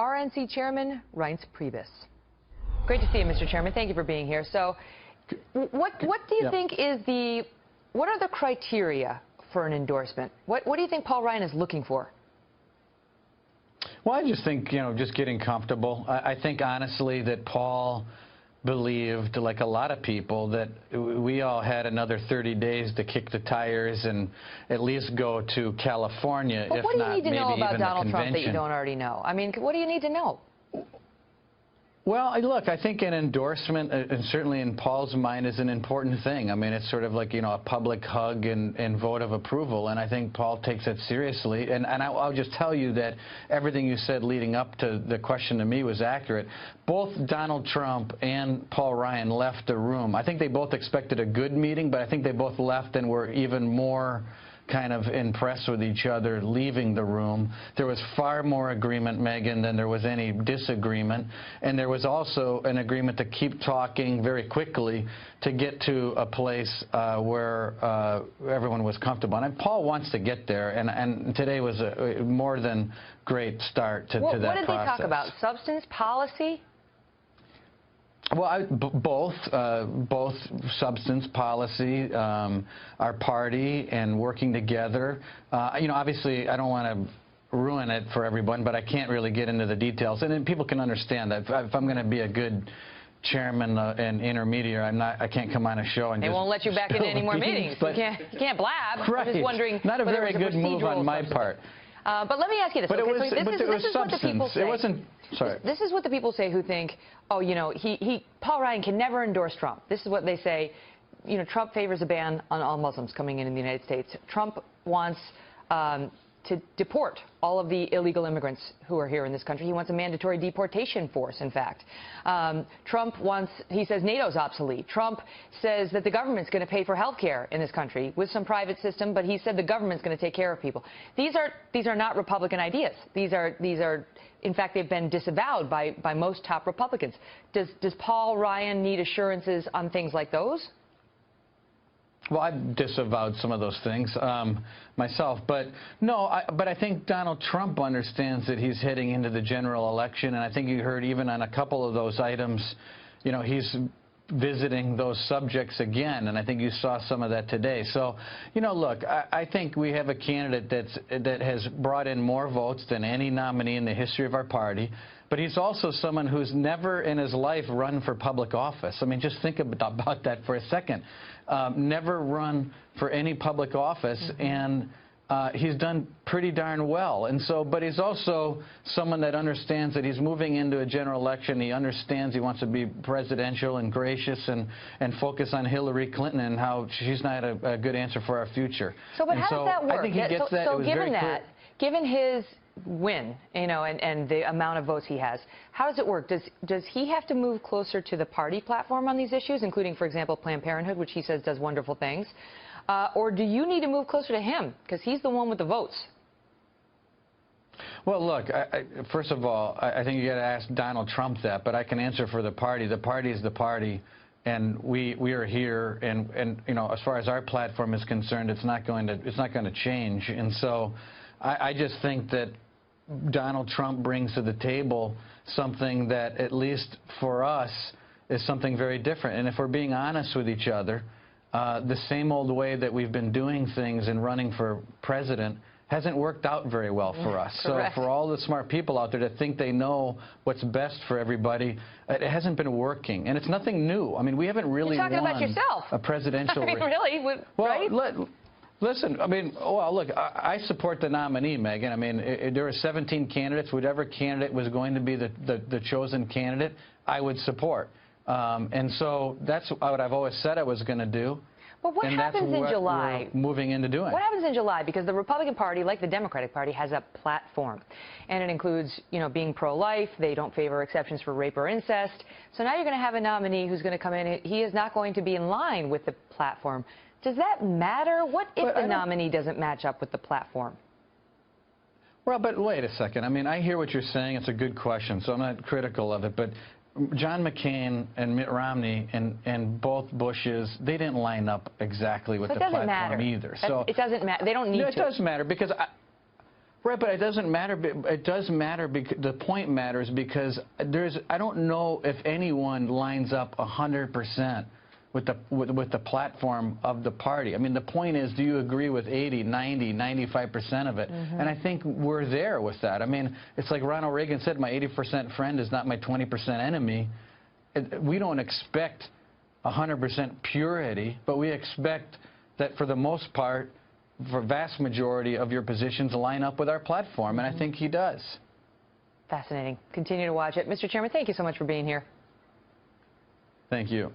RNC Chairman Reince Priebus. Great to see you, Mr. Chairman. Thank you for being here. So, what do you think is what are the criteria for an endorsement? What do you think Paul Ryan is looking for? Well, I just think, just getting comfortable. I think, honestly, that Paul believed, like a lot of people, that we all had another 30 days to kick the tires and at least go to California, but if what do you not need to maybe know about even Donald the Trump convention. that you don't already know? I mean, what do you need to know? Well, look, I think an endorsement, and certainly in Paul's mind, is an important thing. I mean, it's sort of like, a public hug and vote of approval, and I think Paul takes it seriously. And I'll just tell you that everything you said leading up to the question to me was accurate. Both Donald Trump and Paul Ryan left the room. I think they both expected a good meeting, but I think they both left and were even more kind of impressed with each other leaving the room. There was far more agreement, Megan, than there was any disagreement. And there was also an agreement to keep talking very quickly to get to a place where everyone was comfortable. And Paul wants to get there, and today was a more than great start to that process. What did they talk about? Substance, policy? Well, both substance, policy, our party, and working together. Obviously, I don't want to ruin it for everyone, but I can't really get into the details. And then people can understand that if I'm going to be a good chairman and intermediary, I can't come on a show and they won't let you back into any more meetings. You can't blab. Right. I'm just wondering. Not a very good move on my part. But let me ask you this. But okay, it was this is what the people say. It wasn't. Sorry. This is what the people say who think, oh, Paul Ryan can never endorse Trump. This is what they say. Trump favors a ban on all Muslims coming in the United States. Trump wants to deport all of the illegal immigrants who are here in this country. He wants a mandatory deportation force, in fact. Trump he says NATO's obsolete. Trump says that the government's going to pay for health care in this country with some private system, but he said the government's going to take care of people. These are not Republican ideas. These are, in fact, they've been disavowed by most top Republicans. Does Paul Ryan need assurances on things like those? Well, I've disavowed some of those things myself, but no. But I think Donald Trump understands that he's heading into the general election, and I think you heard even on a couple of those items, he's visiting those subjects again, and I think you saw some of that today. So, look, I think we have a candidate that has brought in more votes than any nominee in the history of our party. But he's also someone who's never in his life run for public office. I mean, just think about that for a second. Never run for any public office, and he's done pretty darn well. And so, but he's also someone that understands that he's moving into a general election. He understands he wants to be presidential and gracious and focus on Hillary Clinton and how she's not a good answer for our future. So, but how does that work? I think he gets that. So given that, given his win, and the amount of votes he has, how does it work? Does he have to move closer to the party platform on these issues, including, for example, Planned Parenthood, which he says does wonderful things, or do you need to move closer to him because he's the one with the votes? Well, look, first of all, I think you got to ask Donald Trump that, but I can answer for the party. The party is the party, and we are here, and as far as our platform is concerned, it's not going to change. And so I just think that Donald Trump brings to the table something that, at least for us, is something very different. And if we're being honest with each other, the same old way that we've been doing things and running for president hasn't worked out very well for us. Correct. So for all the smart people out there that think they know what's best for everybody, it hasn't been working. And it's nothing new. I mean, we haven't really You're talking about yourself. A presidential race. Really? Right? Well, listen, I mean, well, look, I support the nominee, Megan. I mean, there are 17 candidates. Whatever candidate was going to be the chosen candidate, I would support. And so that's what I've always said I was going to do. But what happens in July? We're moving into doing. What happens in July? Because the Republican Party, like the Democratic Party, has a platform. And it includes, being pro-life. They don't favor exceptions for rape or incest. So now you're going to have a nominee who's going to come in. He is not going to be in line with the platform. Does that matter? What if the nominee doesn't match up with the platform? Well, but wait a second. I mean, I hear what you're saying. It's a good question, so I'm not critical of it. But John McCain and Mitt Romney and both Bushes, they didn't line up exactly with the platform either. So it doesn't matter. They don't need to. It does matter because Right, but it doesn't matter. It does matter. The point matters because I don't know if anyone lines up 100% with the platform of the party. I mean, the point is, do you agree with 80, 90, 95% of it? And I think we're there with that. I mean, it's like Ronald Reagan said, my 80% friend is not my 20% enemy. We don't expect 100% purity, but we expect that for the most part, for vast majority of your positions line up with our platform, and I think he does. Fascinating. Continue to watch it. Mr. Chairman, thank you so much for being here. Thank you.